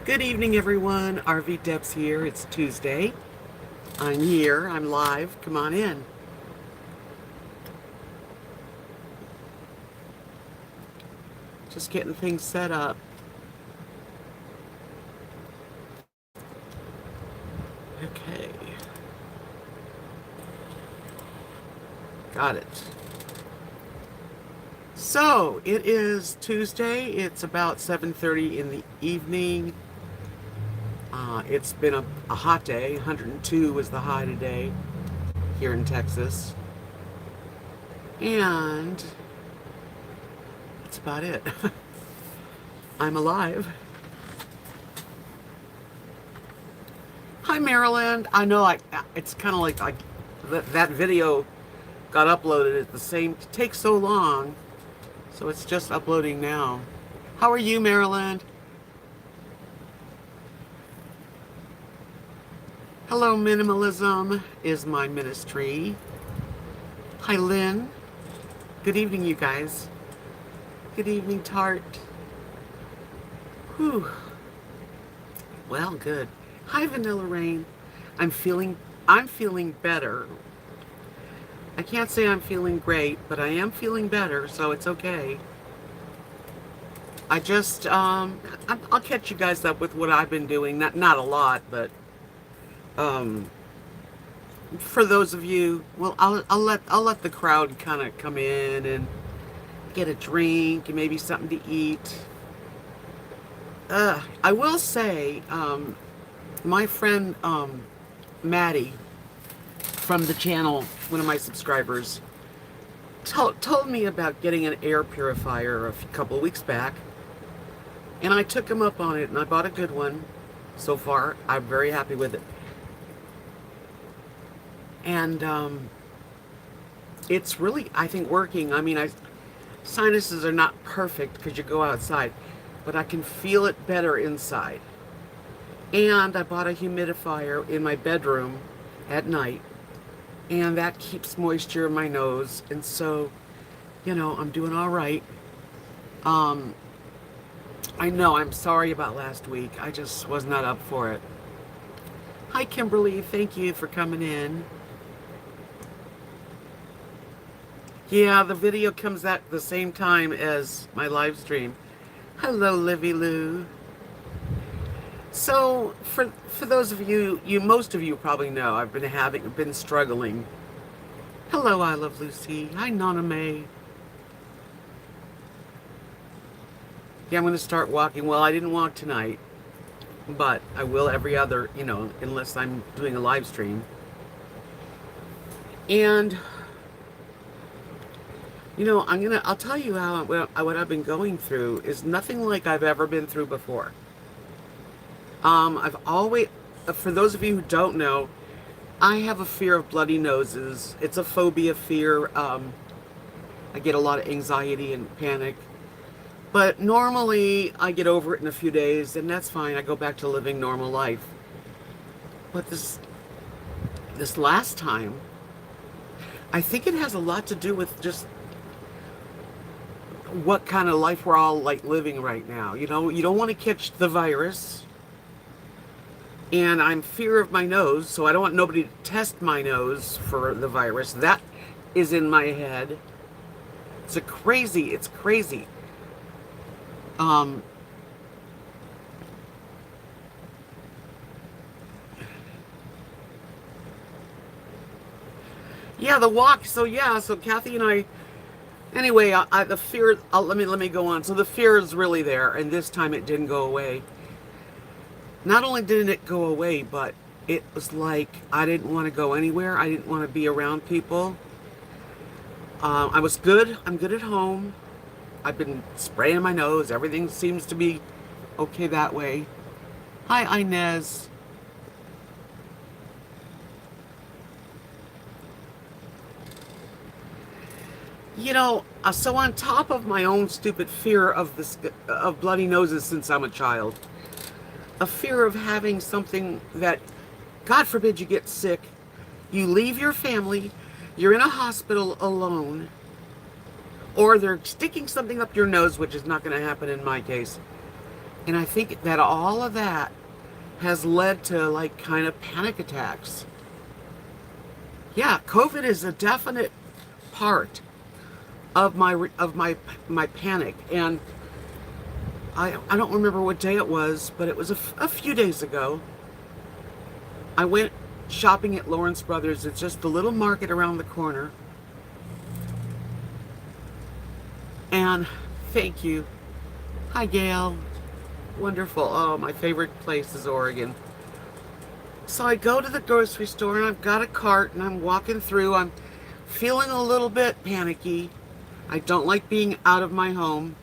Good evening, everyone. Rvdebs here. It's Tuesday. I'm here. I'm live. Come on in. Just getting things set up. Okay. Got it. So, it is Tuesday. It's about 7:30 in the evening. It's been a hot day. 102 was the high today here in Texas. And that's about it. I'm alive. Hi, Maryland. I know it's kind of like that video got uploaded at the same, it takes so long. So it's just uploading now. How are you, Maryland? Hello, minimalism is my ministry. Hi, Lynn. Good evening, you guys. Good evening, Tart. Whew. Well, good. Hi, Vanilla Rain. I'm feeling better. I can't say I'm feeling great, but I am feeling better, so it's okay. I just, I'll catch you guys up with what I've been doing. Not a lot, but, for those of you, well, I'll let the crowd kind of come in and get a drink and maybe something to eat. I will say, my friend, Maddie, from the channel, one of my subscribers, told me about getting an air purifier a couple of weeks back, and I took him up on it, and I bought a good one. So far, I'm very happy with it. And it's really, I think, working. I mean, sinuses are not perfect because you go outside, but I can feel it better inside. And I bought a humidifier in my bedroom at night, and that keeps moisture in my nose, and so, I'm doing all right. I know, I'm sorry about last week. I just was not up for it. Hi, Kimberly. Thank you for coming in. Yeah, the video comes at the same time as my live stream. Hello, Livy Lou. So, for those of you, most of you probably know, I've been struggling. Hello, I Love Lucy. Hi, Nana May. Yeah, I'm going to start walking. Well, I didn't walk tonight, but I will every other, unless I'm doing a live stream. And, I'll tell you what I've been going through is nothing like I've ever been through before. I've always, for those of you who don't know, I have a fear of bloody noses. It's a phobia fear. I get a lot of anxiety and panic. But normally, I get over it in a few days, and that's fine. I go back to living normal life. But this last time, I think it has a lot to do with just what kind of life we're all like living right now. You don't want to catch the virus. And I'm fear of my nose, so I don't want nobody to test my nose for the virus. That is in my head. It's crazy. Yeah, the walk. So Kathy and I. Anyway, the fear. Let me go on. So the fear is really there, and this time it didn't go away. Not only didn't it go away, but it was like I didn't want to go anywhere. I didn't want to be around people. I was good. I'm good at home. I've been spraying my nose. Everything seems to be okay that way. Hi, Inez. So on top of my own stupid fear of bloody noses since I'm a child, a fear of having something that, God forbid you get sick, you leave your family, you're in a hospital alone, or they're sticking something up your nose, which is not going to happen in my case, And I think that all of that has led to like kind of panic attacks. Yeah, COVID is a definite part of my panic. And I don't remember what day it was, but it was a few days ago. I went shopping at Lawrence Brothers. It's just the little market around the corner. And thank you. Hi, Gail. Wonderful. Oh, my favorite place is Oregon. So I go to the grocery store and I've got a cart and I'm walking through. I'm feeling a little bit panicky. I don't like being out of my home.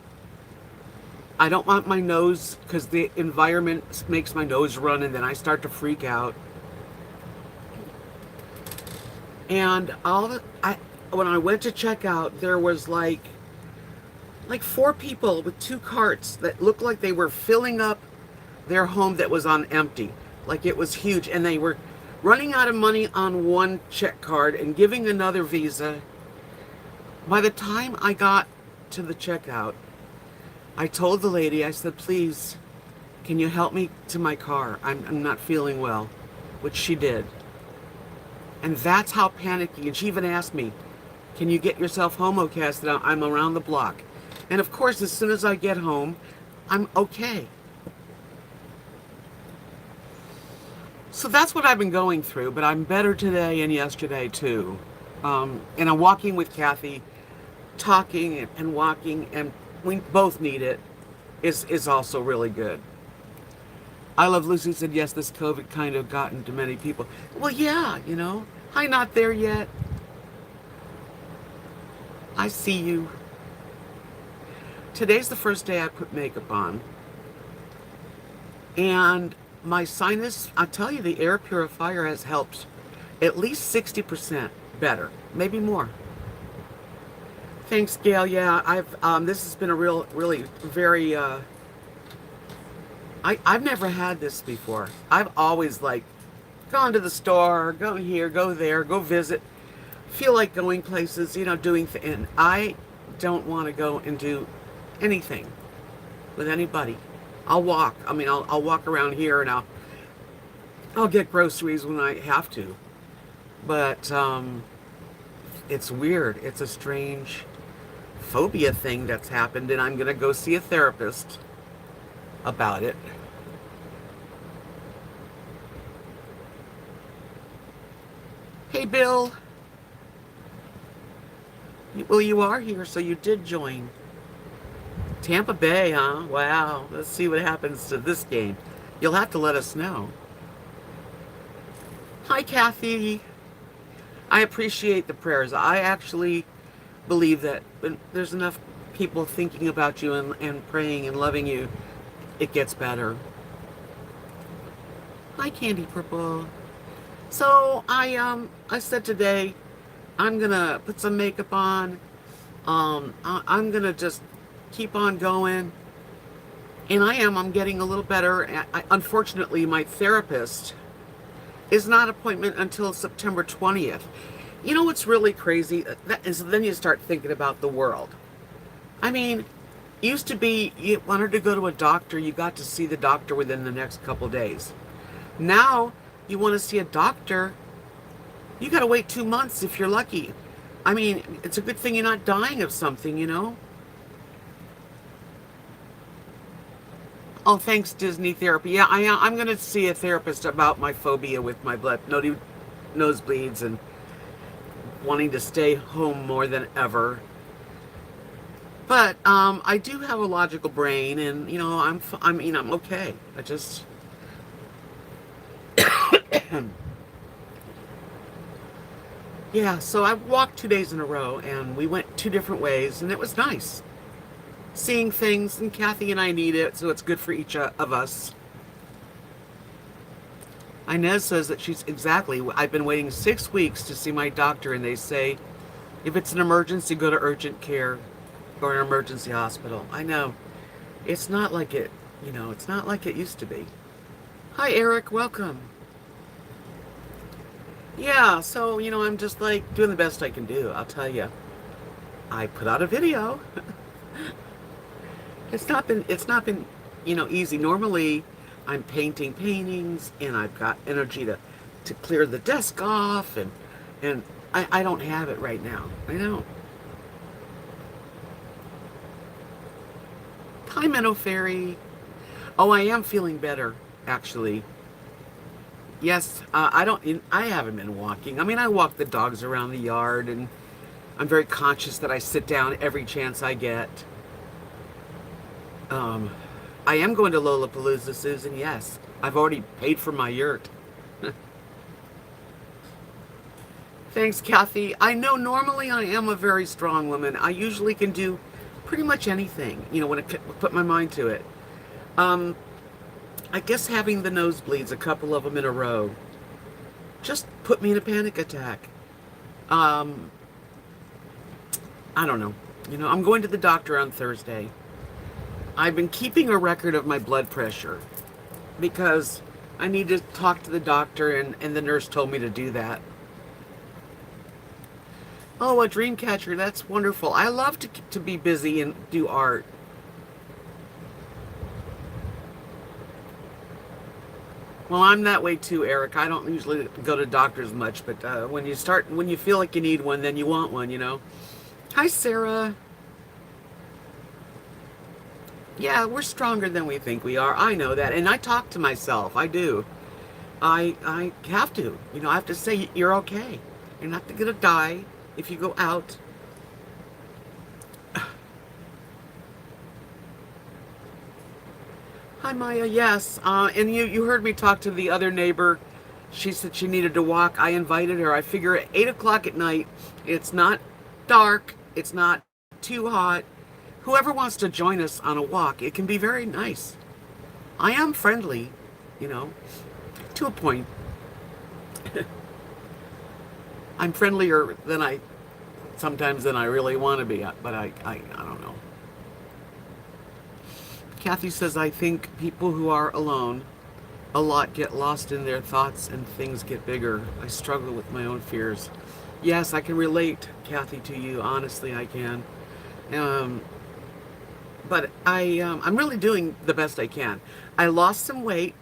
I don't want my nose, because the environment makes my nose run and then I start to freak out. And when I went to check out, there was like 4 people with 2 carts that looked like they were filling up their home that was on empty. Like it was huge. And they were running out of money on one check card and giving another Visa. By the time I got to the checkout, I told the lady, I said, please, can you help me to my car? I'm not feeling well, which she did. And that's how panicky. And she even asked me, can you get yourself home okay? I said, I'm around the block. And of course, as soon as I get home, I'm okay. So that's what I've been going through, but I'm better today and yesterday too. And I'm walking with Kathy, talking and walking, and we both need it, is also really good. I Love Lucy said, yes, this COVID kind of gotten to many people. Well, yeah, I'm not there yet. I see you. Today's the first day I put makeup on. And my sinus, I'll tell you, the air purifier has helped at least 60% better, maybe more. Thanks, Gail. Yeah, this has been a really very, I've never had this before. I've always gone to the store, go here, go there, go visit, feel like going places, doing things. And I don't want to go and do anything with anybody. I'll walk. I'll walk around here and I'll get groceries when I have to. But it's weird. It's a strange phobia thing that's happened, and I'm gonna go see a therapist about it. Hey, Bill. Well, you are here, so you did join. Tampa Bay, huh? Wow. Let's see what happens to this game. You'll have to let us know. Hi, Kathy. I appreciate the prayers. I actually believe that when there's enough people thinking about you and praying and loving you, it gets better. Hi, Candy Purple. So I said today I'm gonna put some makeup on. I'm gonna just keep on going, and I'm getting a little better. Unfortunately, my therapist is not appointment until September 20th. You know what's really crazy? That is, then you start thinking about the world. Used to be, you wanted to go to a doctor, you got to see the doctor within the next couple days. Now, you want to see a doctor, you got to wait 2 months if you're lucky. It's a good thing you're not dying of something, Oh, thanks, Disney Therapy. Yeah, I'm going to see a therapist about my phobia with my nosebleeds and wanting to stay home more than ever. But I do have a logical brain, and I'm okay. I just yeah. So I walked 2 days in a row, and we went 2 different ways, and it was nice seeing things. And Kathy and I need it, so it's good for each of us. Inez says that I've been waiting 6 weeks to see my doctor, and they say if it's an emergency, go to urgent care or an emergency hospital. I know. It's not like it, it's not like it used to be. Hi, Eric. Welcome. Yeah, so, I'm just doing the best I can do. I'll tell you. I put out a video. It's not been easy. Normally, I'm painting paintings, and I've got energy to clear the desk off, and I don't have it right now. I don't. Hi, Minnow Fairy. Oh, I am feeling better, actually. Yes, I haven't been walking. I mean, I walk the dogs around the yard, and I'm very conscious that I sit down every chance I get. Um, I am going to Lollapalooza, Susan, yes. I've already paid for my yurt. Thanks, Kathy. I know normally I am a very strong woman. I usually can do pretty much anything, when I put my mind to it. Um, I guess having the nosebleeds, a couple of them in a row, just put me in a panic attack. Um, I don't know. I'm going to the doctor on Thursday. I've been keeping a record of my blood pressure because I need to talk to the doctor, and the nurse told me to do that. Oh, a dream catcher. That's wonderful. I love to be busy and do art. Well, I'm that way too, Eric. I don't usually go to doctors much, but when you feel like you need one, then you want one. Hi, Sarah. Yeah, we're stronger than we think we are. I know that, and I talk to myself. I do. I have to. I have to say you're okay. You're not gonna die if you go out. Hi, Maya. Yes, and you heard me talk to the other neighbor. She said she needed to walk. I invited her. I figure at 8 o'clock at night, it's not dark. It's not too hot. Whoever wants to join us on a walk, it can be very nice. I am friendly, to a point. I'm friendlier sometimes than I really want to be, but I don't know. Kathy says, I think people who are alone a lot get lost in their thoughts and things get bigger. I struggle with my own fears. Yes, I can relate, Kathy, to you. Honestly, I can. But I'm really doing the best I can. I lost some weight.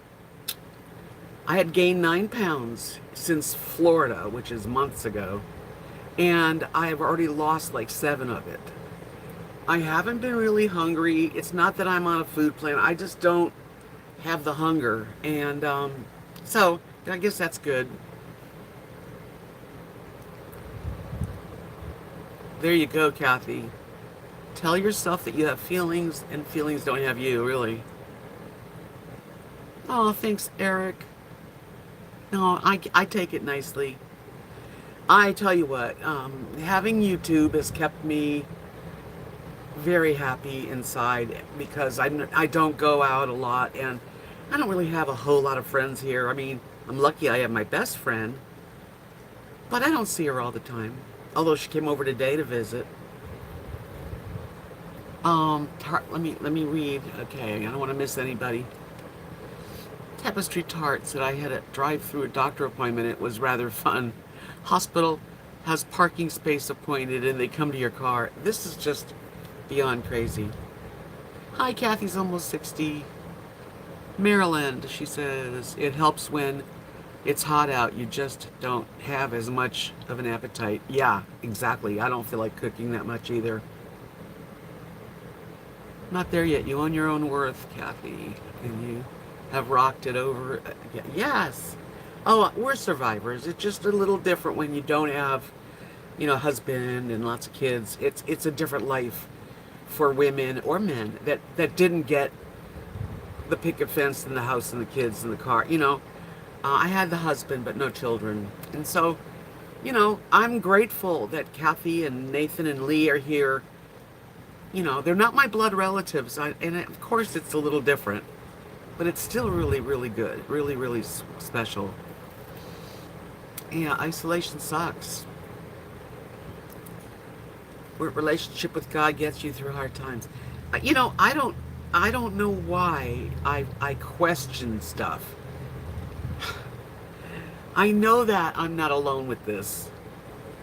I had gained 9 pounds since Florida, which is months ago, and I have already lost like 7 of it. I haven't been really hungry. It's not that I'm on a food plan. I just don't have the hunger, and so I guess that's good. There you go, Kathy. Tell yourself that you have feelings, and feelings don't have you, really. Oh, thanks, Eric. No, I take it nicely. I tell you what, having YouTube has kept me very happy inside because I don't go out a lot, and I don't really have a whole lot of friends here. I mean, I'm lucky I have my best friend, but I don't see her all the time. Although she came over today to visit. Let me read. Okay, I don't want to miss anybody. Tapestry Tart said I had to drive through a doctor appointment. It was rather fun. Hospital has parking space appointed and they come to your car. This is just beyond crazy. Hi, Kathy's almost 60. Maryland, she says, it helps when it's hot out. You just don't have as much of an appetite. Yeah, exactly. I don't feel like cooking that much either. Not there yet. You own your own worth, Kathy. And you have rocked it over. Yes. Oh, we're survivors. It's just a little different when you don't have, a husband and lots of kids. It's a different life for women or men that didn't get the picket fence and the house and the kids and the car. I had the husband but no children. And so, I'm grateful that Kathy and Nathan and Lee are here. They're not my blood relatives. And of course it's a little different. But it's still really, really good. Really, really special. Yeah, isolation sucks. Relationship with God gets you through hard times. I don't know why I question stuff. I know that I'm not alone with this.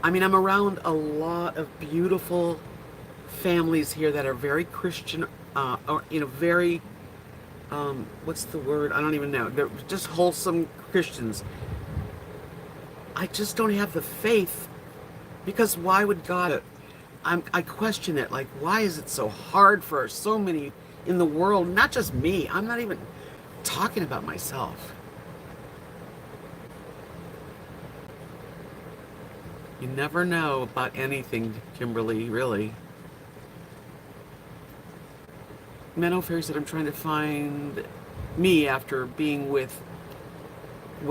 I mean, I'm around a lot of beautiful families here that are very Christian, or very what's the word? I don't even know. They're just wholesome Christians. I just don't have the faith, because why would God? I question it. Like, why is it so hard for so many in the world? Not just me. I'm not even talking about myself. You never know about anything, Kimberly, really. Menno Fairy said, I'm trying to find me after being with,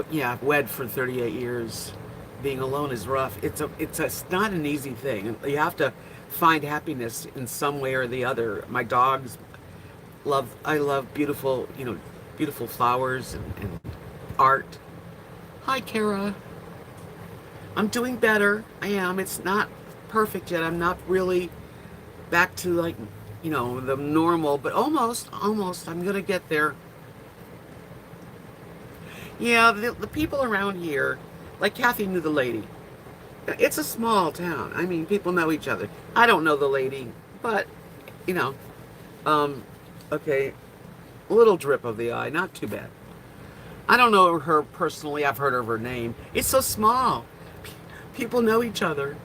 yeah, wed for 38 years. Being alone is rough. It's not an easy thing. You have to find happiness in some way or the other. My dogs I love beautiful, beautiful flowers and art. Hi, Kara. I'm doing better. I am. It's not perfect yet. I'm not really back to, like, the normal, but almost. I'm gonna get there. Yeah, the people around here, like Kathy knew the lady. It's a small town. I mean, people know each other. I don't know the lady, but, you know, um, okay, a little drip of the eye, not too bad. I don't know her personally. I've heard of her name. It's so small. People know each other.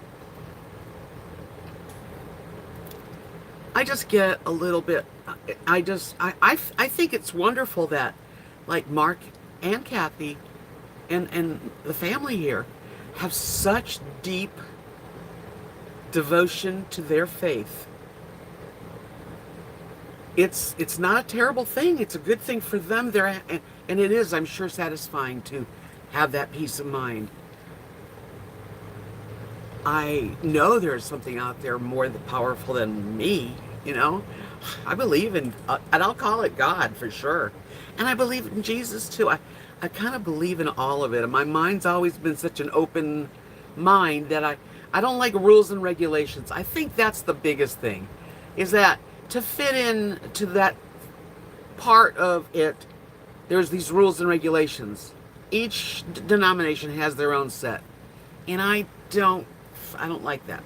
I just get a little bit, I think it's wonderful that, like, Mark and Kathy and the family here have such deep devotion to their faith. It's not a terrible thing. It's a good thing for them. And it is, I'm sure, satisfying to have that peace of mind. I know there's something out there more powerful than me, I believe in, and I'll call it God for sure. And I believe in Jesus too. I kind of believe in all of it. And my mind's always been such an open mind that I don't like rules and regulations. I think that's the biggest thing, is that to fit in to that part of it, there's these rules and regulations. Each denomination has their own set. And I don't like that.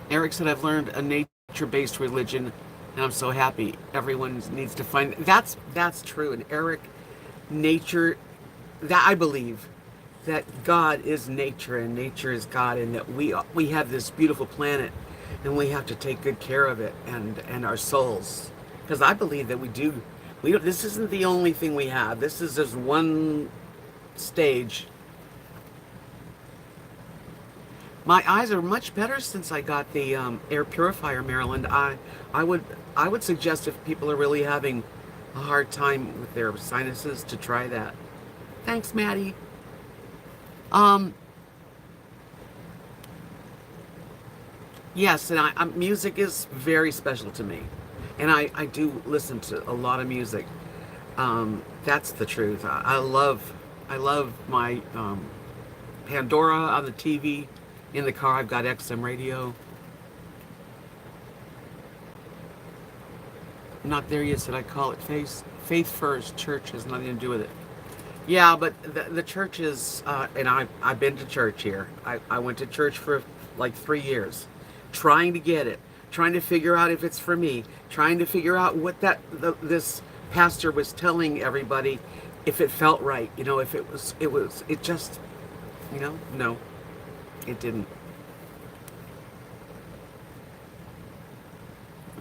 Eric said, I've learned a nature-based religion, and I'm so happy. Everyone needs to find that's true. And Eric, nature, that I believe that God is nature and nature is God, and that we have this beautiful planet, and we have to take good care of it and our souls, because I believe that we do. This isn't the only thing we have. This is just one stage. My eyes are much better since I got the air purifier, Maryland. I would suggest, if people are really having a hard time with their sinuses, to try that. Thanks, Maddie. Yes, and music is very special to me, and I do listen to a lot of music. That's the truth. I love my Pandora on the TV. In the car, I've got XM radio. I'm not there yet, said I call it faith first. Church has nothing to do with it. Yeah, but the church is, and I've been to church here. I went to church for like 3 years, trying to get it, trying to figure out if it's for me, trying to figure out what this pastor was telling everybody, if it felt right, if it just, no. It didn't.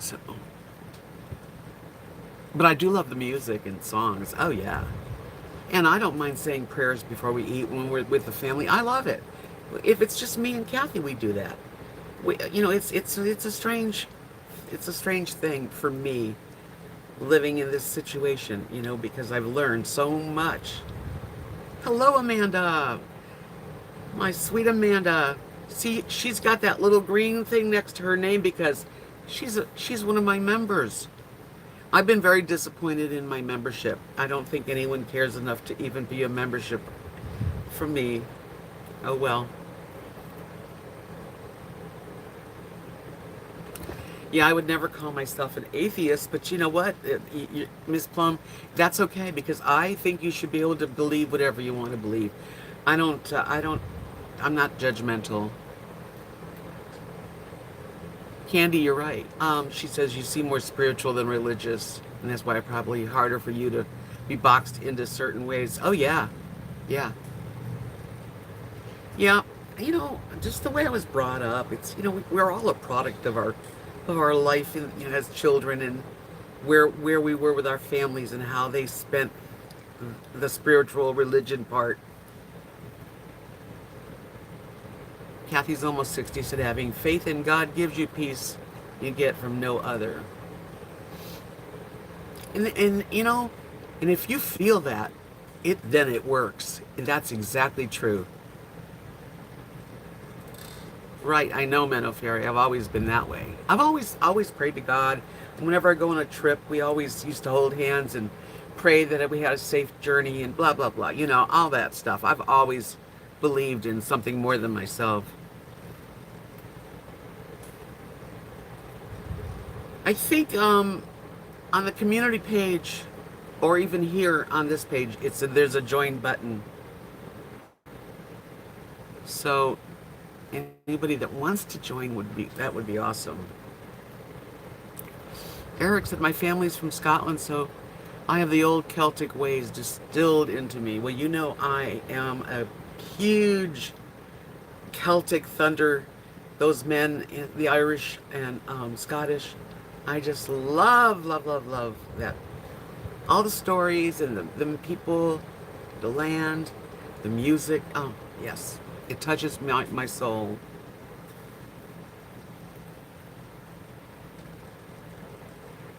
So, but I do love the music and songs. Oh yeah, and I don't mind saying prayers before we eat when we're with the family. I love it. If it's just me and Kathy, we do that. It's a strange thing for me, living in this situation. Because I've learned so much. Hello, Amanda. My sweet Amanda. See, she's got that little green thing next to her name because she's one of my members. I've been very disappointed in my membership. I don't think anyone cares enough to even be a membership for me. Oh well. Yeah, I would never call myself an atheist, but you know what, Miss Plum, that's okay, because I think you should be able to believe whatever you want to believe. I'm not judgmental. Candy, you're right. She says you seem more spiritual than religious, and that's why it's probably harder for you to be boxed into certain ways. Oh yeah, yeah, yeah. Just the way I was brought up. It's we're all a product of our life as children, and where we were with our families and how they spent the spiritual religion part. Kathy's almost 60, said having faith in God gives you peace you get from no other. And if you feel that, then it works. And that's exactly true. Right, I know, Menno Fairy. I've always been that way. I've always prayed to God. Whenever I go on a trip, we always used to hold hands and pray that we had a safe journey and blah, blah, blah. All that stuff. I've always believed in something more than myself. I think on the community page, or even here on this page, there's a join button. So anybody that wants to join would be awesome. Eric said my family's from Scotland, so I have the old Celtic ways distilled into me. Well, I am a huge Celtic thunder. Those men, the Irish and Scottish, I just love, love, love, love that. All the stories and the people, the land, the music. Oh, yes. It touches my soul.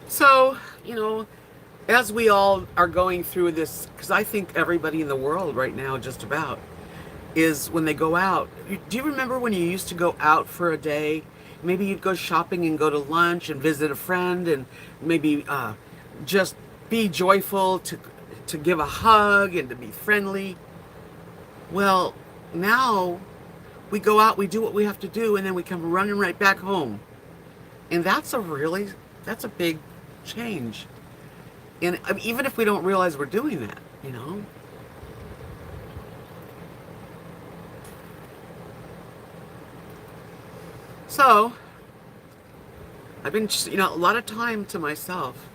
So, as we all are going through this, because I think everybody in the world right now, just about, is when they go out. Do you remember when you used to go out for a day? Maybe you'd go shopping and go to lunch and visit a friend and maybe just be joyful to give a hug and to be friendly. Well, now we go out, we do what we have to do, and then we come running right back home. And that's a big change. And even if we don't realize we're doing that. So, I've been, a lot of time to myself.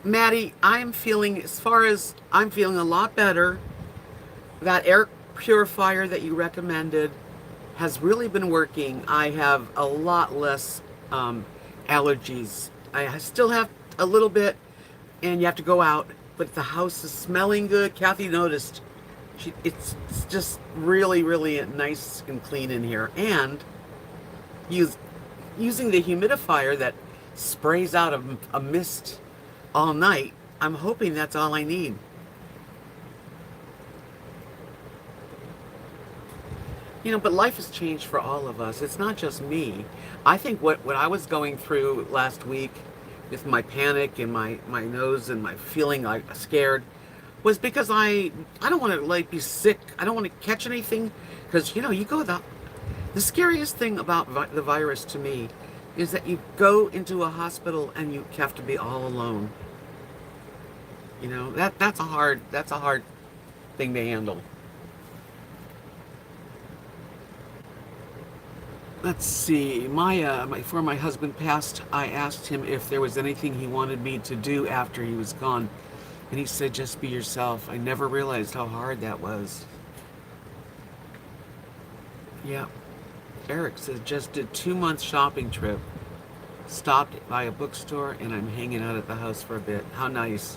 Maddie, I'm feeling a lot better. That air purifier that you recommended has really been working. I have a lot less allergies. I still have a little bit, and you have to go out, but the house is smelling good. Kathy noticed. It's just really, really nice and clean in here. And using the humidifier that sprays out a mist all night, I'm hoping that's all I need. But life has changed for all of us. It's not just me. I think what I was going through last week with my panic and my nose and my feeling like scared was because I don't want to be sick. I don't want to catch anything because you go the scariest thing about the virus to me is that you go into a hospital and you have to be all alone. That's a hard thing to handle. Let's see. Before my husband passed, I asked him if there was anything he wanted me to do after he was gone. And he said, just be yourself. I never realized how hard that was. Yeah. Eric says, just did 2 month shopping trip. Stopped by a bookstore and I'm hanging out at the house for a bit. How nice.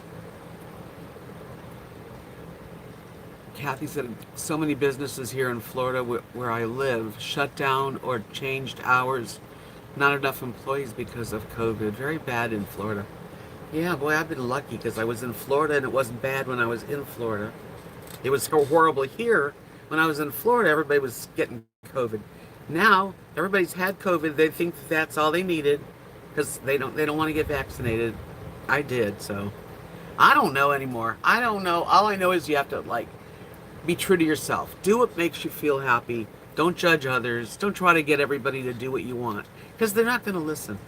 Kathy said, so many businesses here in Florida where I live shut down or changed hours. Not enough employees because of COVID. Very bad in Florida. Yeah, boy, I've been lucky because I was in Florida and it wasn't bad when I was in Florida. It was so horrible here. When I was in Florida, everybody was getting COVID. Now, everybody's had COVID. They think that's all they needed because they don't want to get vaccinated. I did, so I don't know anymore. I don't know. All I know is you have to be true to yourself. Do what makes you feel happy. Don't judge others. Don't try to get everybody to do what you want because they're not going to listen.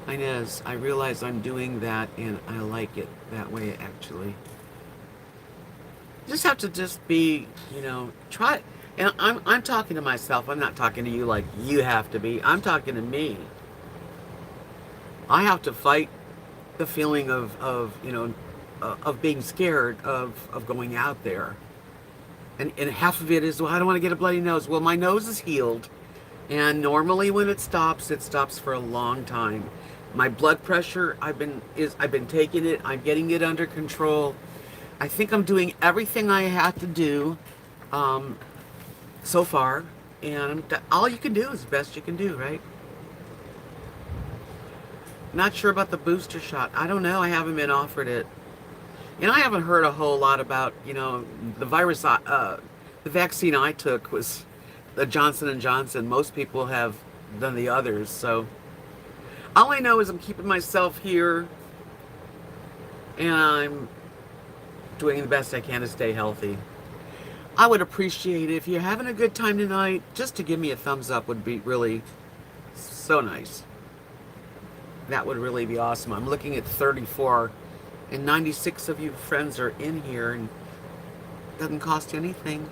Inez, I realize I'm doing that and I like it that way actually. You just have to just be, try. And I'm talking to myself. I'm not talking to you like you have to be. I'm talking to me. I have to fight the feeling of being scared of going out there. And half of it is, well, I don't want to get a bloody nose. Well, my nose is healed. And normally when it stops for a long time. My blood pressure, I've been taking it. I'm getting it under control. I think I'm doing everything I have to do so far. And all you can do is the best you can do, right? Not sure about the booster shot. I don't know. I haven't been offered it. And I haven't heard a whole lot about, the virus. The vaccine I took was the Johnson and Johnson. Most people have done the others. So all I know is I'm keeping myself here, and I'm doing the best I can to stay healthy. I would appreciate it if you're having a good time tonight. Just to give me a thumbs up would be really so nice. That would really be awesome. I'm looking at 34, and 96 of you friends are in here, and it doesn't cost you anything.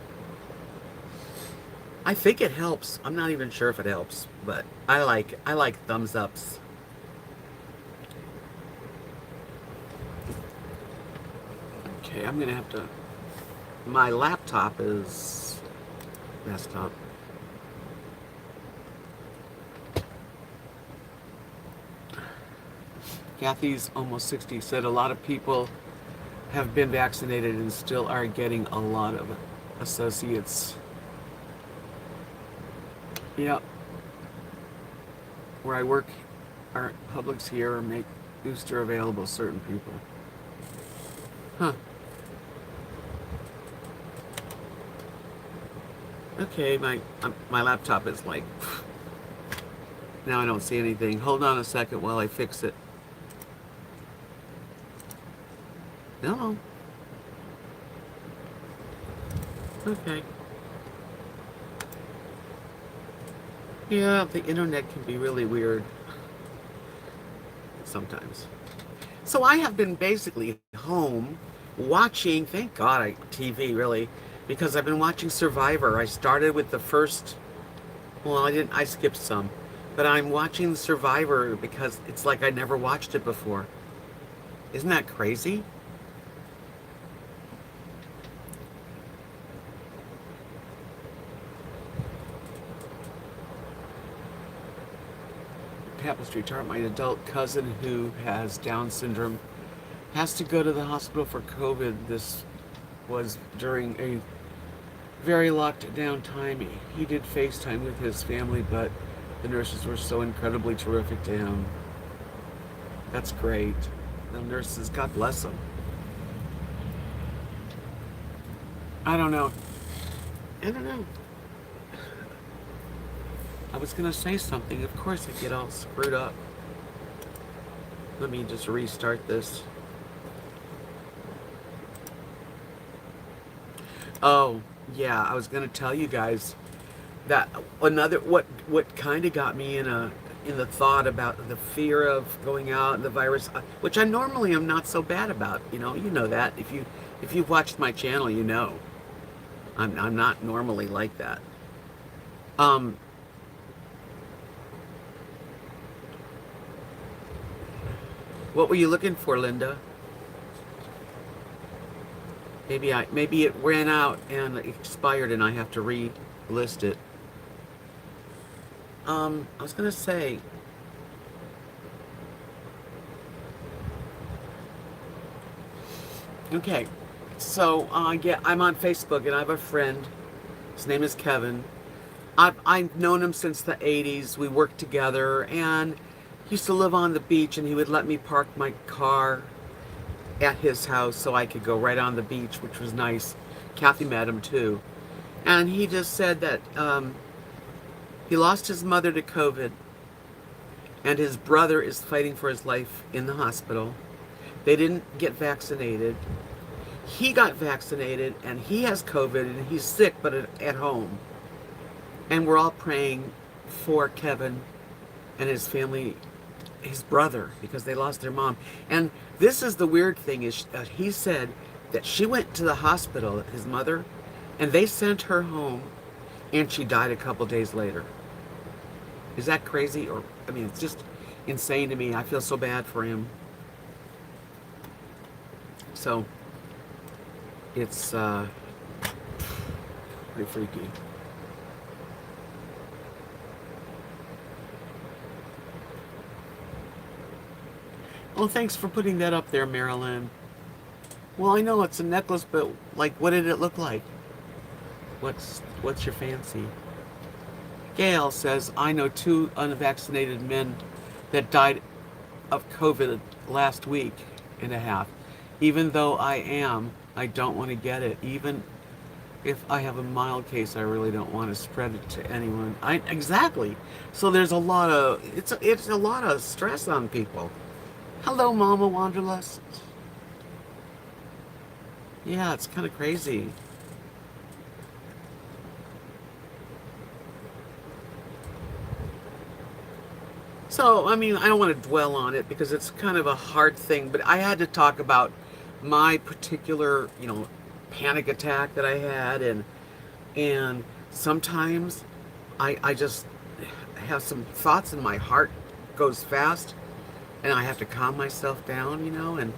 I think it helps. I'm not even sure if it helps, but I like thumbs ups. Okay, I'm gonna have to. My laptop is messed up. Kathy's almost 60, said a lot of people have been vaccinated and still are getting a lot of associates. Yep. Where I work, our Publix here make booster available to certain people. Huh. Okay, my laptop is like, now I don't see anything. Hold on a second while I fix it. No. Okay. Yeah, the internet can be really weird sometimes. So I have been basically home watching, thank God, TV really, because I've been watching Survivor. I started with the first, well, I skipped some, but I'm watching Survivor because it's like I never watched it before. Isn't that crazy? Tapestry chart. My adult cousin who has Down syndrome has to go to the hospital for COVID. This was during a very locked down time. He did FaceTime with his family, but the nurses were so incredibly terrific to him. That's great. The nurses, God bless them. I don't know. I was going to say something. Of course I get all screwed up. Let me just restart this. Oh, yeah, I was going to tell you guys that what kind of got me in the thought about the fear of going out and the virus, which I normally am not so bad about. You know that. If you've watched my channel, you know. I'm not normally like that. What were you looking for, Linda? Maybe it ran out and expired and I have to relist it. I was gonna say, okay, so I'm on Facebook and I have a friend. His name is Kevin. I've known him since the 80s. We worked together, and he used to live on the beach, and he would let me park my car at his house so I could go right on the beach, which was nice. Kathy met him too. And he just said that he lost his mother to COVID, and his brother is fighting for his life in the hospital. They didn't get vaccinated. He got vaccinated, and he has COVID, and he's sick, but at home. And we're all praying for Kevin and his family, his brother, because they lost their mom. And this is the weird thing, is he said that she went to the hospital, his mother, and they sent her home, and she died a couple days later. Is that crazy? Or, I mean, it's just insane to me. I feel so bad for him. So, it's pretty freaky. Well, thanks for putting that up there, Marilyn. Well, I know it's a necklace, but like, what did it look like? What's your fancy? Gail says, I know 2 unvaccinated men that died of COVID last week and a half. Even though I don't want to get it. Even if I have a mild case, I really don't want to spread it to anyone. Exactly. So there's a lot of it's a lot of stress on people. Hello, Mama Wanderlust. Yeah, it's kind of crazy. So, I mean, I don't want to dwell on it because it's kind of a hard thing, but I had to talk about my particular, panic attack that I had, and sometimes I just have some thoughts and my heart goes fast and I have to calm myself down, and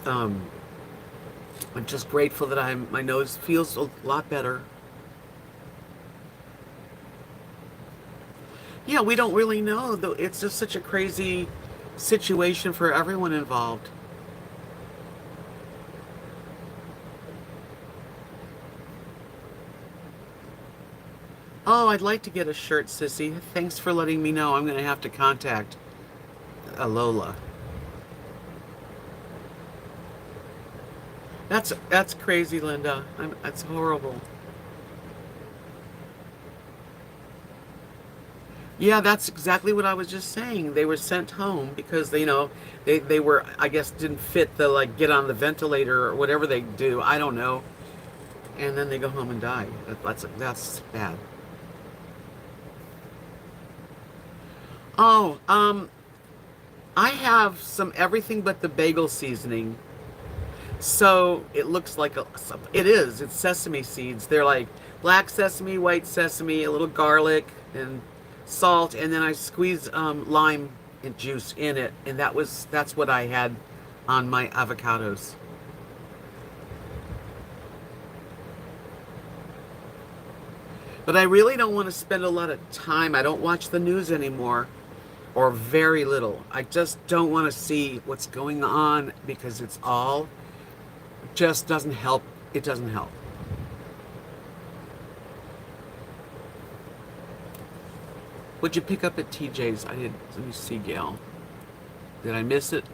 I'm just grateful that my nose feels a lot better. Yeah, we don't really know, though. It's just such a crazy situation for everyone involved. Oh, I'd like to get a shirt, Sissy. Thanks for letting me know. I'm going to have to contact Lola. That's crazy, Linda. That's horrible. Yeah, that's exactly what I was just saying. They were sent home because they were, I guess, didn't fit the like get on the ventilator or whatever they do. I don't know. And then they go home and die. That's bad. Oh, I have some everything but the bagel seasoning. So it looks like it's sesame seeds. They're like black sesame, white sesame, a little garlic and salt, and then I squeeze lime juice in it, and that's what I had on my avocados. But I really don't want to spend a lot of time. I don't watch the news anymore, or very little. I just don't want to see what's going on because it's all just doesn't help. It doesn't help. What'd you pick up at TJ's? I did. Let me see, Gail. Did I miss it?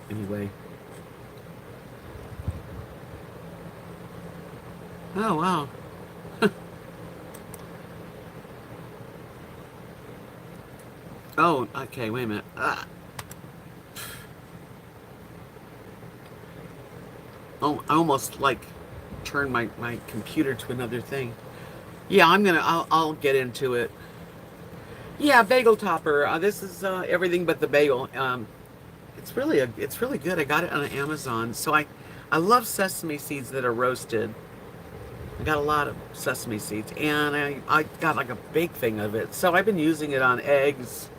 Anyway. Oh, wow. Oh, okay, wait a minute. Oh, I almost like turned my computer to another thing. Yeah, I'll get into it. Yeah, bagel topper. This is everything but the bagel. It's really good. I got it on Amazon. So I love sesame seeds that are roasted. I got a lot of sesame seeds, and I got like a big thing of it. So I've been using it on eggs,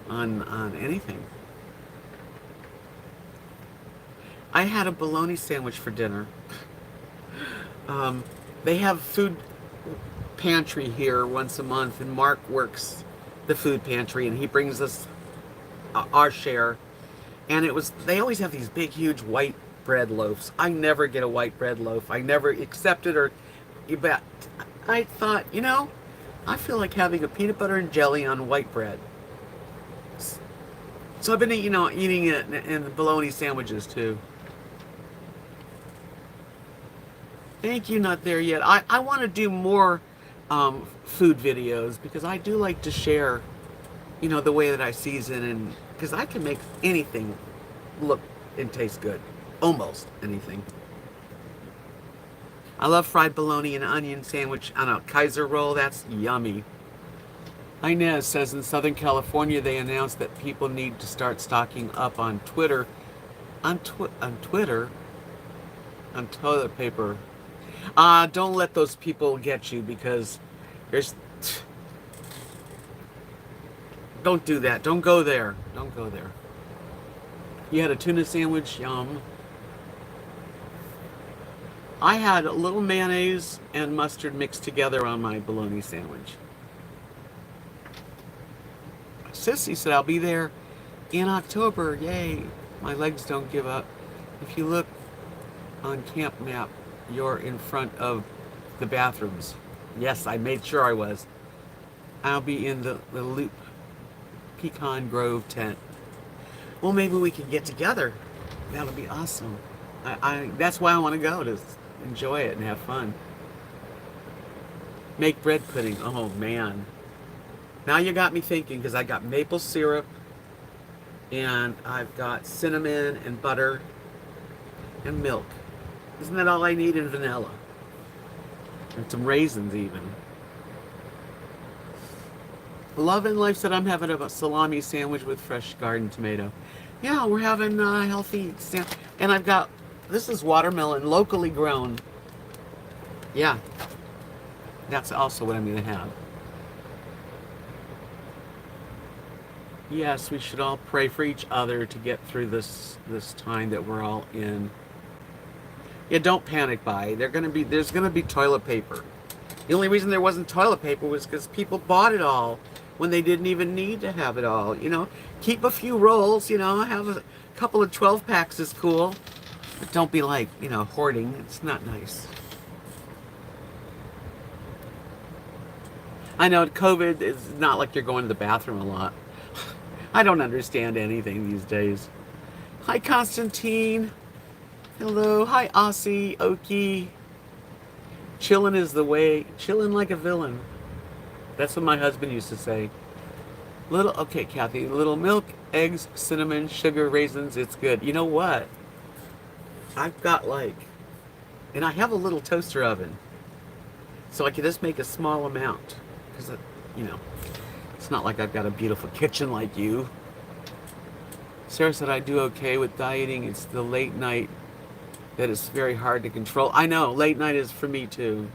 on anything. I had a bologna sandwich for dinner. They have food pantry here once a month, and Mark works the food pantry, and he brings us our share. And they always have these big, huge white bread loaves. I never get a white bread loaf. I never accept it, but I thought, I feel like having a peanut butter and jelly on white bread. So I've been, eating it in the bologna sandwiches too. Thank you, not there yet. I want to do more food videos because I do like to share, the way that I season, and because I can make anything look and taste good. Almost anything. I love fried bologna and onion sandwich on a Kaiser roll. That's yummy. Inez says in Southern California they announced that people need to start stocking up on Twitter, on Twitter, on toilet paper. Don't let those people get you because there's. Don't do that. Don't go there. Don't go there. You had a tuna sandwich, yum. I had a little mayonnaise and mustard mixed together on my bologna sandwich. Sissy said, I'll be there in October. Yay. My legs don't give up. If you look on Camp Map, you're in front of the bathrooms. Yes, I made sure I was. I'll be in the Loop Pecan Grove tent. Well, maybe we can get together. That'll be awesome. That's why I want to go, to enjoy it and have fun. Make bread pudding. Oh, man. Now you got me thinking, because I got maple syrup and I've got cinnamon and butter and milk. Isn't that all I need? And vanilla. And some raisins even. Love and Life said I'm having a salami sandwich with fresh garden tomato. Yeah, we're having healthy and I've got, this is watermelon, locally grown. Yeah, that's also what I'm going to have. Yes, we should all pray for each other to get through this time that we're all in. Yeah, don't panic buy. There's gonna be toilet paper. The only reason there wasn't toilet paper was because people bought it all when they didn't even need to have it all. You know, keep a few rolls. You know, have a couple of 12 packs is cool, but don't be like, you know, hoarding. It's not nice. I know COVID is not like you're going to the bathroom a lot. I don't understand anything these days. Hi, Constantine. Hello. Hi, Aussie, Okie. Chillin' is the way. Chillin' like a villain. That's what my husband used to say. Okay, Kathy. Little milk, eggs, cinnamon, sugar, raisins. It's good. You know what? I've got and I have a little toaster oven. So I can just make a small amount. Because, you know, it's not like I've got a beautiful kitchen like you. Sarah said I do okay with dieting. It's the late night that is very hard to control. I know, late night is for me too.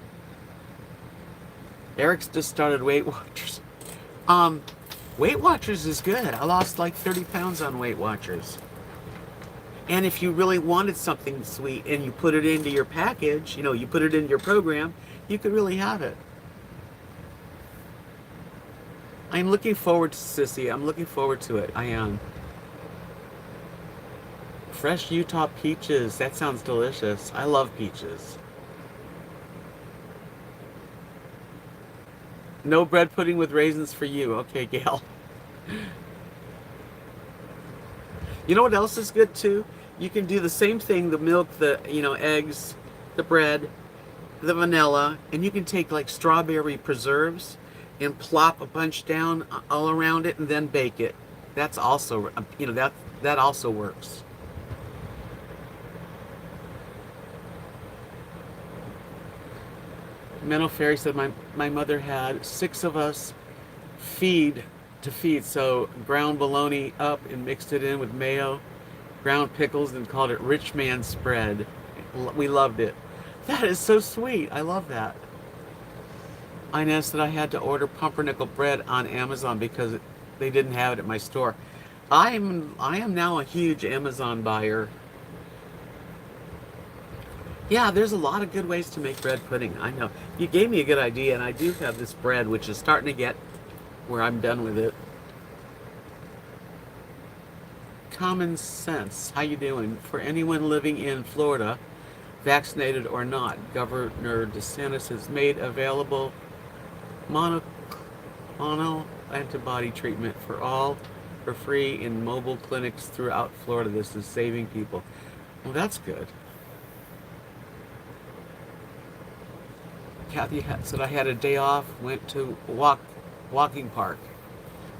Eric's just started Weight Watchers. Weight Watchers is good. I lost like 30 pounds on Weight Watchers. And if you really wanted something sweet and you put it into your package, you know, you put it into your program, you could really have it. I'm looking forward to Sissy. I'm looking forward to it. I am. Fresh Utah peaches. That sounds delicious. I love peaches. No bread pudding with raisins for you. Okay, Gail. You know what else is good too? You can do the same thing, the milk, the, you know, eggs, the bread, the vanilla, and you can take like strawberry preserves and plop a bunch down all around it and then bake it. That's also, you know, that also works. Mental Fairy said my mother had 6 of us to feed, so ground bologna up and mixed it in with mayo, ground pickles, and called it rich man spread. We loved it. That is so sweet. I love that. Inez said I had to order pumpernickel bread on Amazon because they didn't have it at my store. I am now a huge Amazon buyer. Yeah, there's a lot of good ways to make bread pudding. I know. You gave me a good idea, and I do have this bread, which is starting to get where I'm done with it. Common Sense. How you doing? For anyone living in Florida, vaccinated or not, Governor DeSantis has made available monoclonal antibody treatment for all for free in mobile clinics throughout Florida. This is saving people. Well, that's good. Kathy said I had a day off, went to walking park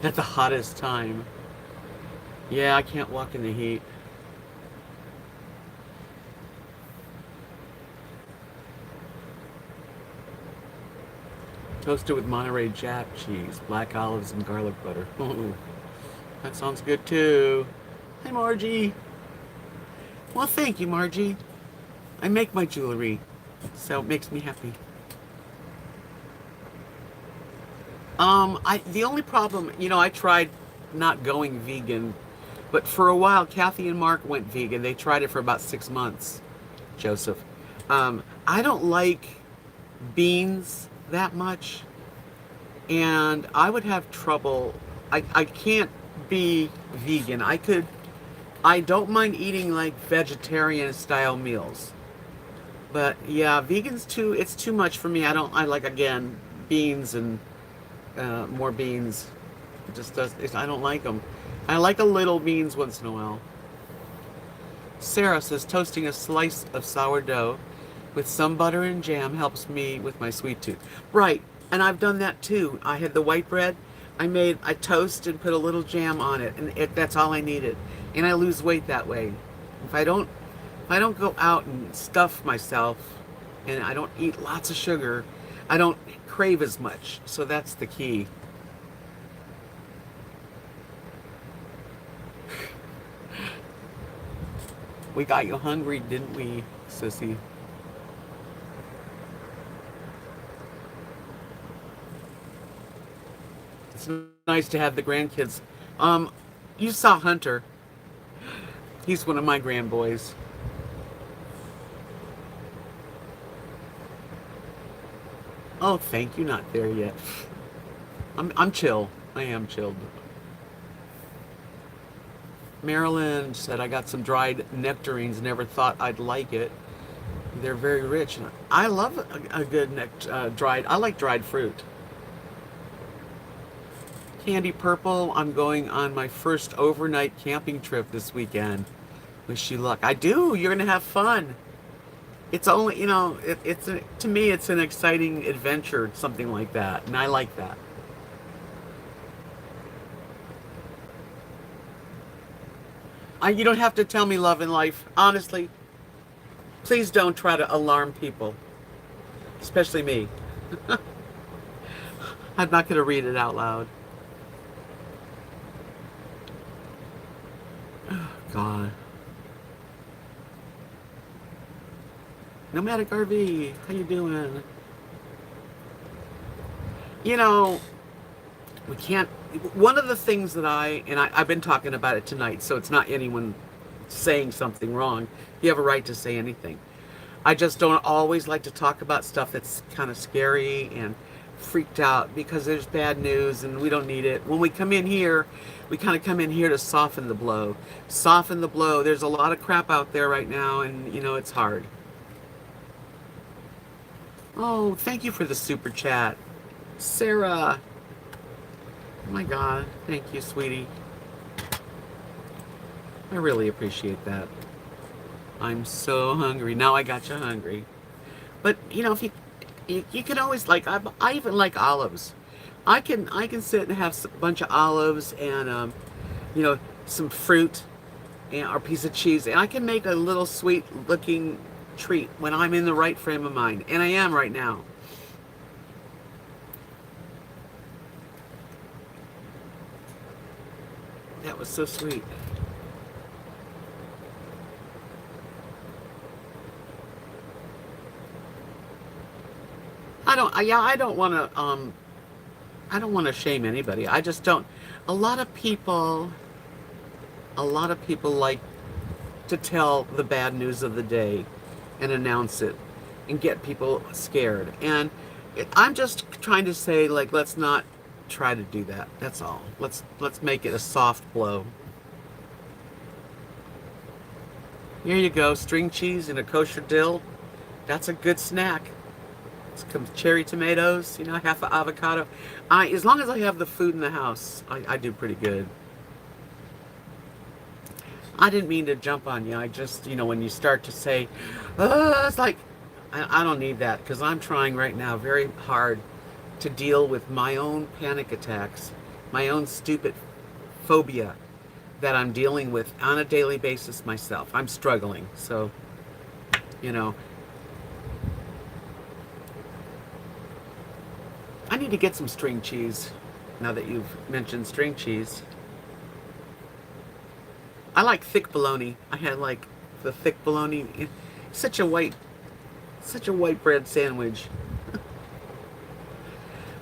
at the hottest time. Yeah, I can't walk in the heat. Toasted with Monterey Jack cheese, black olives, and garlic butter. Ooh, that sounds good too. Hi, Margie. Well, thank you, Margie. I make my jewelry, so it makes me happy. The only problem, I tried not going vegan, but for a while, Kathy and Mark went vegan. They tried it for about 6 months. Joseph, I don't like beans that much, and I would have trouble. I can't be vegan. I don't mind eating like vegetarian style meals. But yeah, it's too much for me. I like, again, beans and more beans. I don't like them. I like a little beans once in a while. Sarah says toasting a slice of sourdough with some butter and jam helps me with my sweet tooth. Right, and I've done that too. I had the white bread. I toast and put a little jam on it, and that's all I needed. And I lose weight that way. If I don't go out and stuff myself, and I don't eat lots of sugar, I don't crave as much. So that's the key. We got you hungry, didn't we, sissy? It's nice to have the grandkids. You saw Hunter. He's one of my grandboys. Oh, thank you. Not there yet. I'm chill. I am chilled. Marilyn said, I got some dried nectarines. Never thought I'd like it. They're very rich. I love a good dried. I like dried fruit. Candy Purple, I'm going on my first overnight camping trip this weekend. Wish you luck. I do. You're going to have fun. It's only, to me, it's an exciting adventure, something like that. And I like that. You don't have to tell me love and life. Honestly, please don't try to alarm people. Especially me. I'm not going to read it out loud. Oh, God. Nomadic RV, how you doing? We can't. One of the things that I've been talking about it tonight, so it's not anyone saying something wrong. You have a right to say anything. I just don't always like to talk about stuff that's kind of scary and freaked out because there's bad news and we don't need it. When we come in here, we kind of come in here to soften the blow. Soften the blow. There's a lot of crap out there right now, and it's hard. Oh, thank you for the super chat, Sarah. Oh my God, thank you, sweetie. I really appreciate that. I'm so hungry. Now I got you hungry. But if you can always, like, I even like olives. I can sit and have a bunch of olives and some fruit and or a piece of cheese, and I can make a little sweet looking treat when I'm in the right frame of mind, and I am right now. That was so sweet. I don't want to shame anybody. I just don't. A lot of people like to tell the bad news of the day and announce it and get people scared. And I'm just trying to say, like, let's not try to do that. That's all. Let's make it a soft blow. Here you go, string cheese and a kosher dill. That's a good snack. Some cherry tomatoes, half an avocado. As long as I have the food in the house, I do pretty good. I didn't mean to jump on you. I just, when you start to say, it's like, I don't need that, because I'm trying right now very hard to deal with my own panic attacks, my own stupid phobia that I'm dealing with on a daily basis myself. I'm struggling, so, I need to get some string cheese now that you've mentioned string cheese. I like thick bologna. I had like the thick bologna. Such a white, such a white bread sandwich.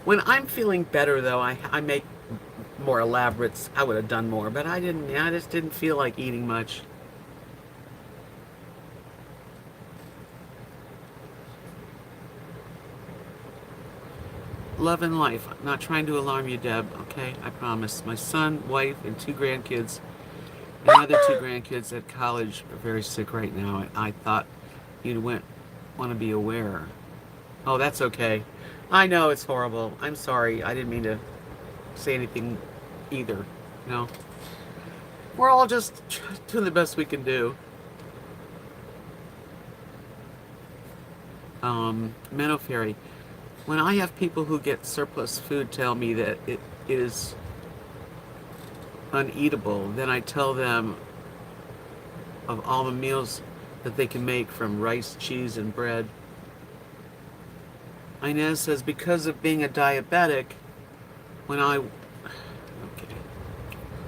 When I'm feeling better, though, I make more elaborates. I would have done more, but I didn't. I just didn't feel like eating much. Love and life. I'm not trying to alarm you, Deb. Okay, I promise. My son, wife, and two grandkids, and the other two grandkids at college are very sick right now. I thought you'd want to be aware. Oh, that's okay. I know it's horrible. I'm sorry. I didn't mean to say anything either. No, we're all just doing the best we can do. Minnow Fairy. When I have people who get surplus food tell me that it is uneatable, then I tell them of all the meals that they can make from rice, cheese, and bread. Inez says, because of being a diabetic, when I okay,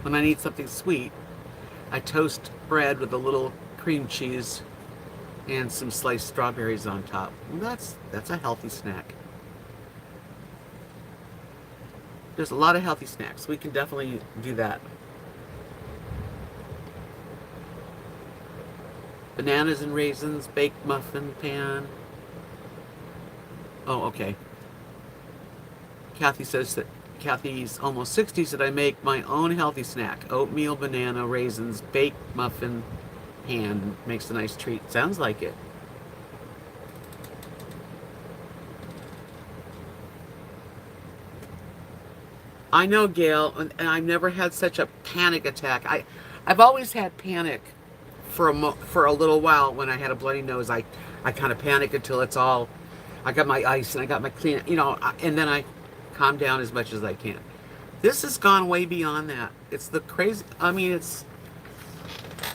when I need something sweet, I toast bread with a little cream cheese and some sliced strawberries on top. That's a healthy snack. There's a lot of healthy snacks. We can definitely do that. Bananas and raisins, baked muffin pan. Oh, okay. Kathy says that Kathy's almost 60, said I make my own healthy snack. Oatmeal, banana, raisins, baked muffin pan. Makes a nice treat. Sounds like it. I know, Gail, and I've never had such a panic attack. I've always had panic for a little while. When I had a bloody nose, I kind of panic until it's all. I got my ice and I got my clean, and then I calm down as much as I can. This has gone way beyond that. It's the crazy. I mean,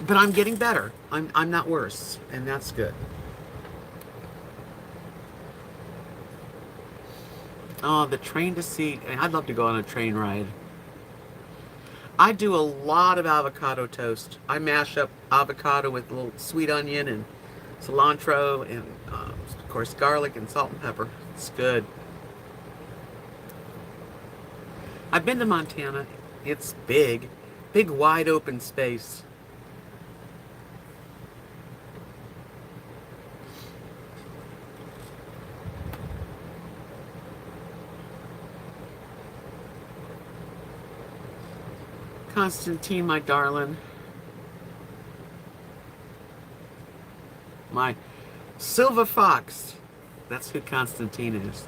but I'm getting better. I'm not worse, and that's good. Oh, the train to see. I'd love to go on a train ride. I do a lot of avocado toast. I mash up avocado with a little sweet onion and cilantro and, of course, garlic and salt and pepper. It's good. I've been to Montana. It's big. Big, wide open space. Constantine, my darling. My silver fox. That's who Constantine is.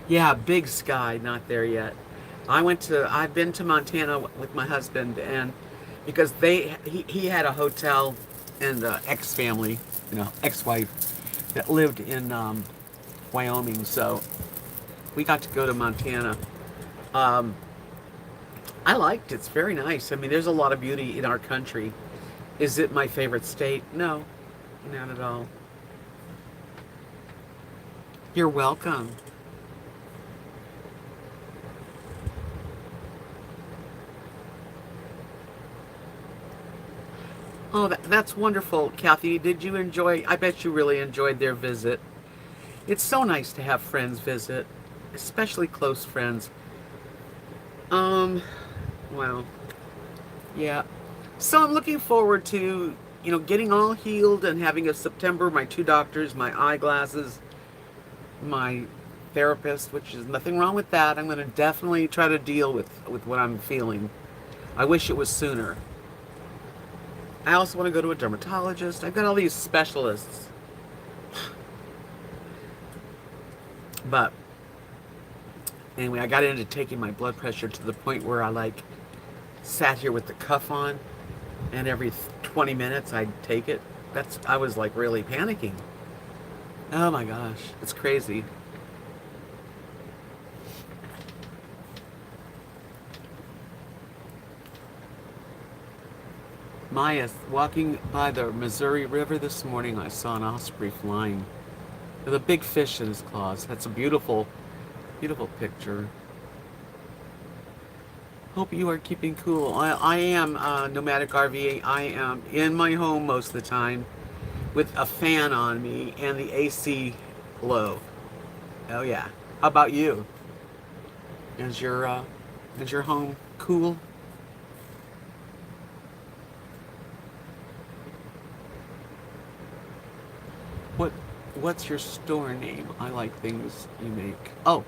Yeah, Big Sky, not there yet. I've been to Montana with my husband, and because he had a hotel and ex-family, ex-wife that lived in Wyoming, so we got to go to Montana. I liked it. It's very nice. I mean, there's a lot of beauty in our country. Is it my favorite state? No, not at all. You're welcome. Oh, that's wonderful, Kathy. Did you enjoy? I bet you really enjoyed their visit. It's so nice to have friends visit, especially close friends. Well, yeah. So I'm looking forward to, getting all healed and having a September, my two doctors, my eyeglasses, my therapist, which is nothing wrong with that. I'm going to definitely try to deal with what I'm feeling. I wish it was sooner. I also want to go to a dermatologist. I've got all these specialists. But anyway, I got into taking my blood pressure to the point where I sat here with the cuff on, and every 20 minutes I'd take it. I was really panicking. Oh my gosh, it's crazy. Maya, walking by the Missouri River this morning, I saw an osprey flying with a big fish in his claws. That's a beautiful Beautiful picture. Hope you are keeping cool. I am nomadic RV. I am in my home most of the time with a fan on me and the AC low. Oh yeah. How about you? Is your home cool? What what's your store name? I like things you make. Oh,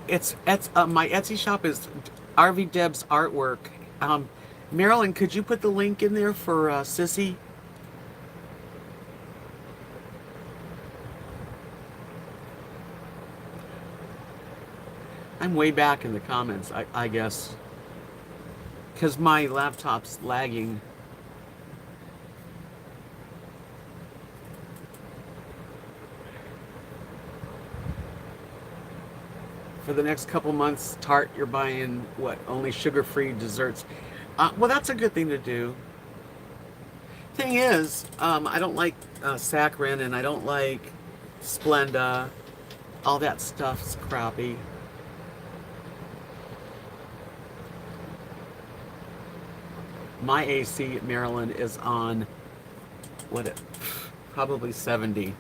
it's my Etsy shop is Rvdebs artwork. Marilyn, could you put the link in there for Sissy? I'm way back in the comments, I guess, because my laptop's lagging. For the next couple months, Tart, you're buying what? Only sugar-free desserts. Well, that's a good thing to do. Thing is, I don't like saccharin and I don't like Splenda. All that stuff's crappy. My AC at Maryland is on probably 70.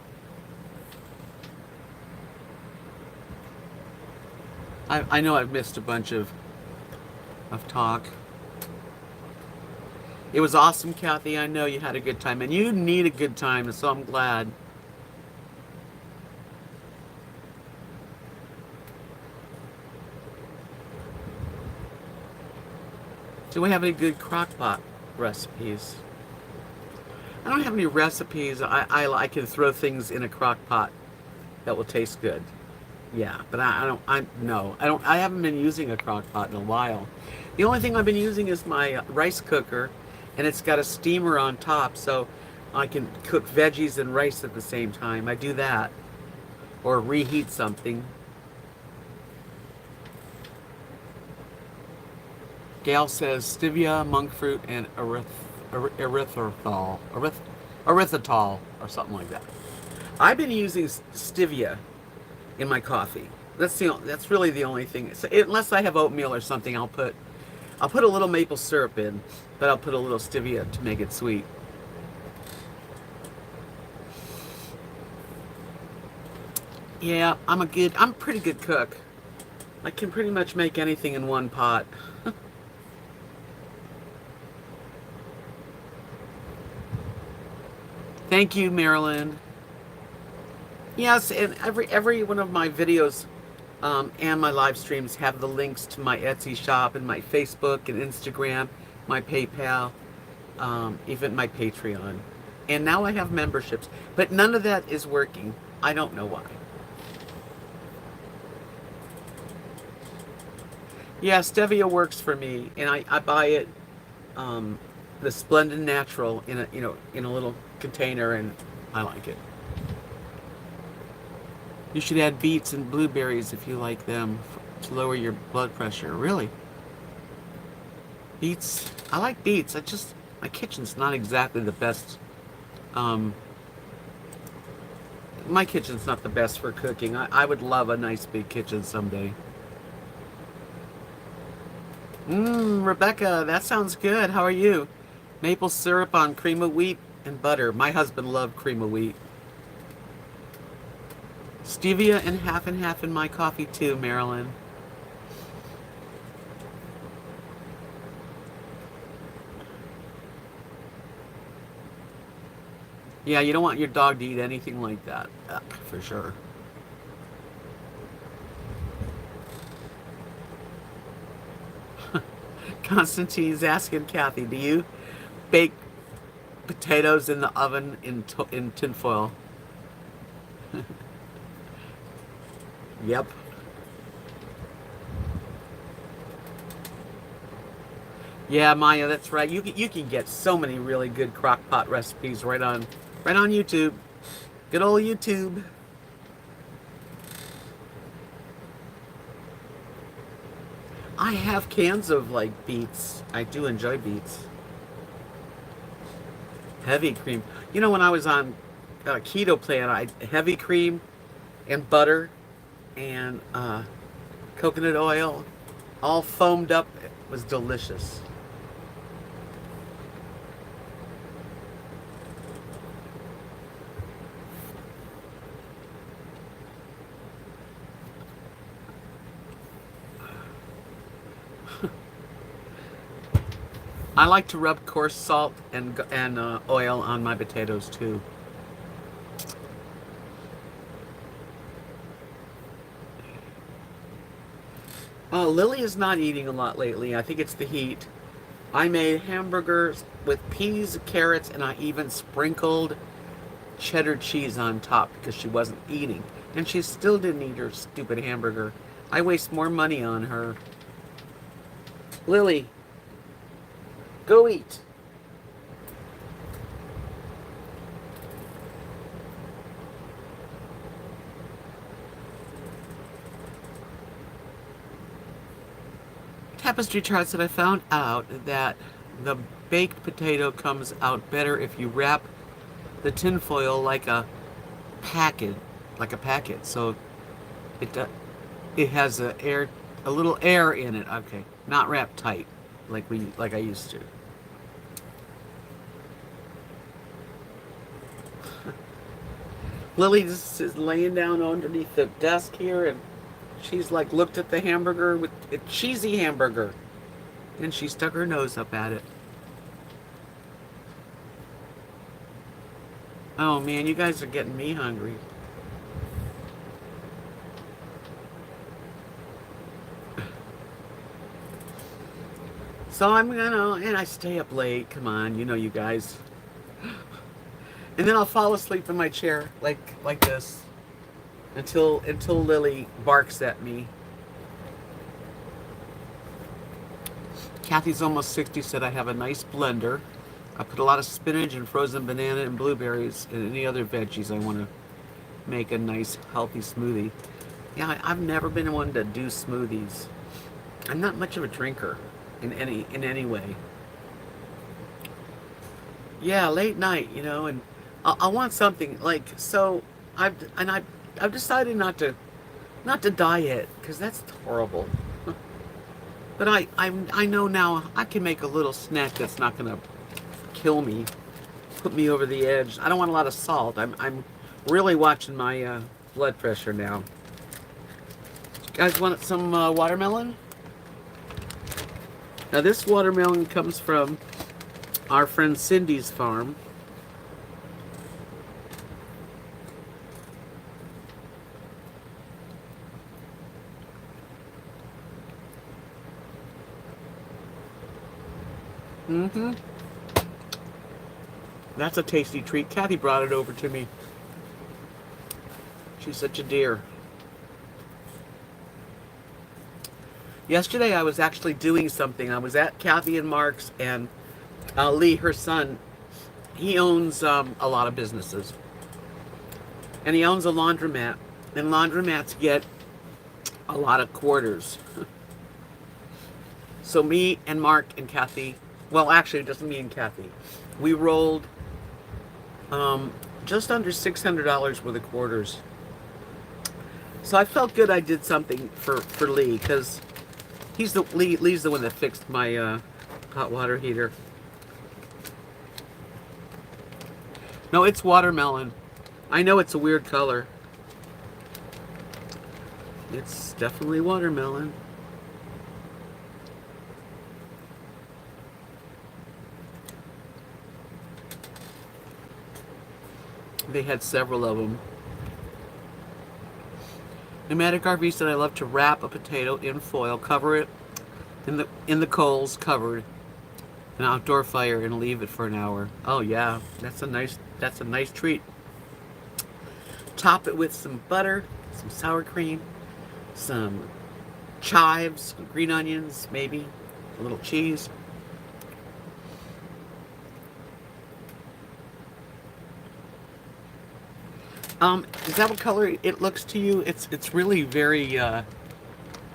I know I've missed a bunch of talk. It was awesome, Kathy. I know you had a good time, and you need a good time, so I'm glad. Do we have any good crock pot recipes? I don't have any recipes. I can throw things in a crock pot that will taste good. Yeah, but I haven't been using a crock pot in a while. The only thing I've been using is my rice cooker, and it's got a steamer on top, so I can cook veggies and rice at the same time. I do that, or reheat something. Gail says stevia, monk fruit, and erythritol, or something like that. I've been using stevia in my coffee. That's really the only thing. So unless I have oatmeal or something, I'll put a little maple syrup in, but I'll put a little stevia to make it sweet. Yeah, I'm a pretty good cook. I can pretty much make anything in one pot. Thank you, Marilyn. Yes, and every one of my videos and my live streams have the links to my Etsy shop and my Facebook and Instagram, my PayPal, even my Patreon. And now I have memberships, but none of that is working. I don't know why. Yeah, stevia works for me, and I buy it, the Splendid Natural in a little container, and I like it. You should add beets and blueberries if you like them to lower your blood pressure. Really? Beets? I like beets. My kitchen's not exactly the best. My kitchen's not the best for cooking. I would love a nice big kitchen someday. Rebecca, that sounds good. How are you? Maple syrup on cream of wheat and butter. My husband loved cream of wheat. Stevia and half in my coffee too, Marilyn. Yeah, you don't want your dog to eat anything like that, for sure. Constantine's asking Kathy, do you bake potatoes in the oven in tinfoil? Yep. Yeah, Maya, that's right. You can get so many really good crock pot recipes right on YouTube. Good old YouTube. I have cans of like beets. I do enjoy beets. Heavy cream. When I was on keto plan, I heavy cream and butter and coconut oil, all foamed up. It was delicious. I like to rub coarse salt and oil on my potatoes too. Lily is not eating a lot lately. I think it's the heat. I made hamburgers with peas, carrots, and I even sprinkled cheddar cheese on top because she wasn't eating. And she still didn't eat her stupid hamburger. I waste more money on her. Lily, go eat. Tapestry charts that I found out that the baked potato comes out better if you wrap the tin foil like a packet, So it has a little air in it. Okay, not wrapped tight like I used to. Lily just is laying down underneath the desk here, and she's like looked at the hamburger with a cheesy hamburger, and she stuck her nose up at it. Oh man, you guys are getting me hungry. So and I stay up late. Come on, you guys. And then I'll fall asleep in my chair like this until Lily barks at me. Kathy's almost 60, said I have a nice blender. I put a lot of spinach and frozen banana and blueberries and any other veggies I want to make a nice healthy smoothie. Yeah, I've never been one to do smoothies. I'm not much of a drinker in any way. Yeah, late night, and I want something like so. I've decided not to diet because that's horrible. But I know now I can make a little snack that's not gonna kill me, put me over the edge. I don't want a lot of salt. I'm really watching my blood pressure now. You guys want some watermelon? Now this watermelon comes from our friend Cindy's farm. Mm-hmm. That's a tasty treat. Kathy brought it over to me. She's such a dear. Yesterday I was actually doing something. I was at Kathy and Mark's, and Lee, her son, he owns a lot of businesses. And he owns a laundromat. And laundromats get a lot of quarters. So me and Mark and Kathy, well actually just me and Kathy, we rolled just under $600 worth of quarters. So I felt good I did something for Lee, because Lee's the one that fixed my hot water heater. No, it's watermelon. I know it's a weird color. It's definitely watermelon. They had several of them. Pneumatic RV said I love to wrap a potato in foil, cover it in the coals, covered, an outdoor fire, and leave it for an hour. Oh yeah, that's a nice treat. Top it with some butter, some sour cream, some chives, some green onions, maybe a little cheese. Is that what color it looks to you? It's really very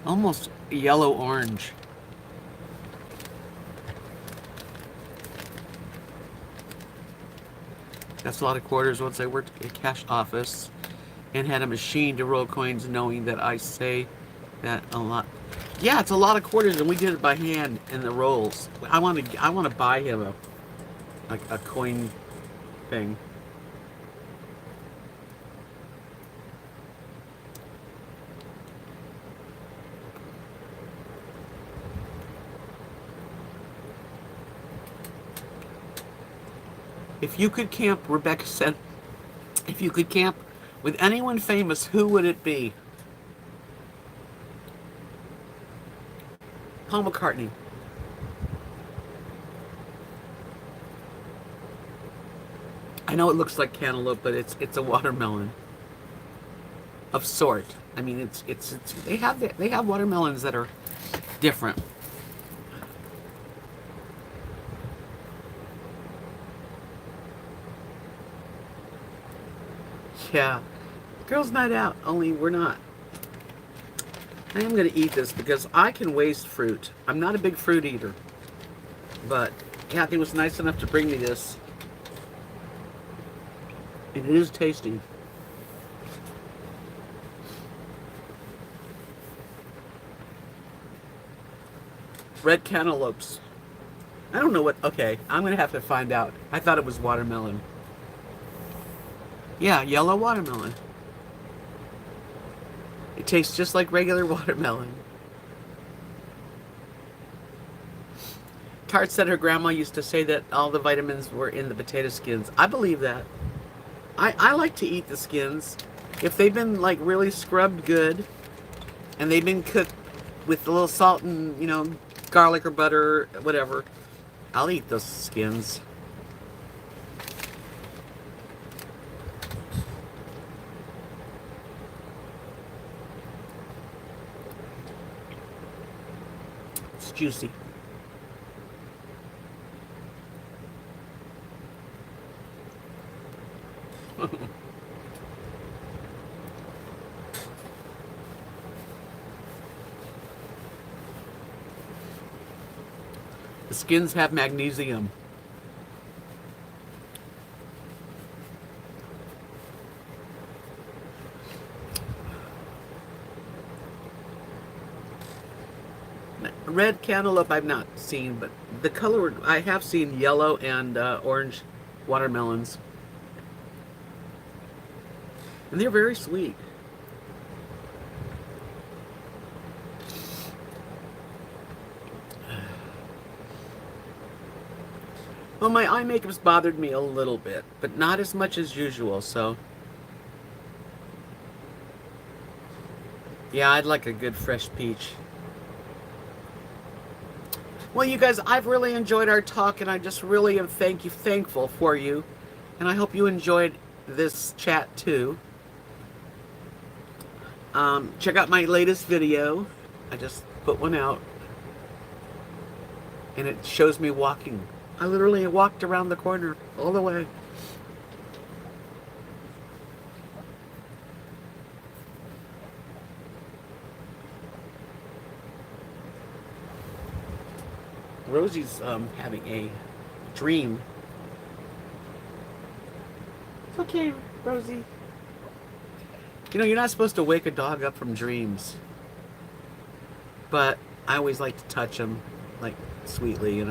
almost yellow orange. That's a lot of quarters. Once I worked at a cash office, and had a machine to roll coins, knowing that I say that a lot. Yeah, it's a lot of quarters, and we did it by hand in the rolls. I want to buy him a coin thing. If you could camp, Rebecca said, if you could camp with anyone famous, who would it be? Paul McCartney. I know it looks like cantaloupe, but it's a watermelon of sort. I mean, it's they have watermelons that are different. Yeah, girls' night out. Only we're not. I am gonna eat this because I can waste fruit. I'm not a big fruit eater, but Kathy was nice enough to bring me this, and it is tasty. Red cantaloupes. I don't know what. Okay, I'm gonna have to find out. I thought it was watermelon. Yeah, yellow watermelon. It tastes just like regular watermelon. Tart said her grandma used to say that all the vitamins were in the potato skins. I believe that. I like to eat the skins. If they've been like really scrubbed good and they've been cooked with a little salt and, garlic or butter, whatever, I'll eat those skins. It's juicy. The skins have magnesium. Red cantaloupe I've not seen, but the color I have seen yellow and orange watermelons. And they're very sweet. Well, my eye makeup's bothered me a little bit, but not as much as usual, so. Yeah, I'd like a good fresh peach. Well, you guys, I've really enjoyed our talk, and I just really am thankful for you. And I hope you enjoyed this chat too. Check out my latest video. I just put one out. And it shows me walking. I literally walked around the corner all the way. Rosie's having a dream. It's okay, Rosie. You're not supposed to wake a dog up from dreams. But I always like to touch him, like, sweetly,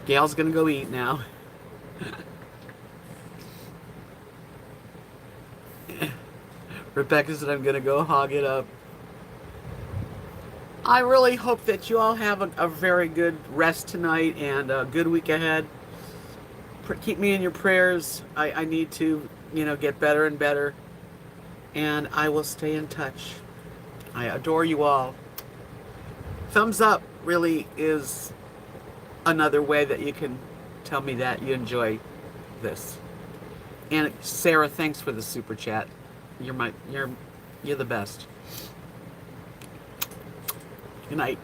Gail's gonna go eat now. Rebecca said I'm gonna go hog it up. I really hope that you all have a very good rest tonight and a good week ahead. Keep me in your prayers. I need to, get better and better. And I will stay in touch. I adore you all. Thumbs up really is another way that you can tell me that you enjoy this. And Sarah, thanks for the super chat. You're the best. Good night.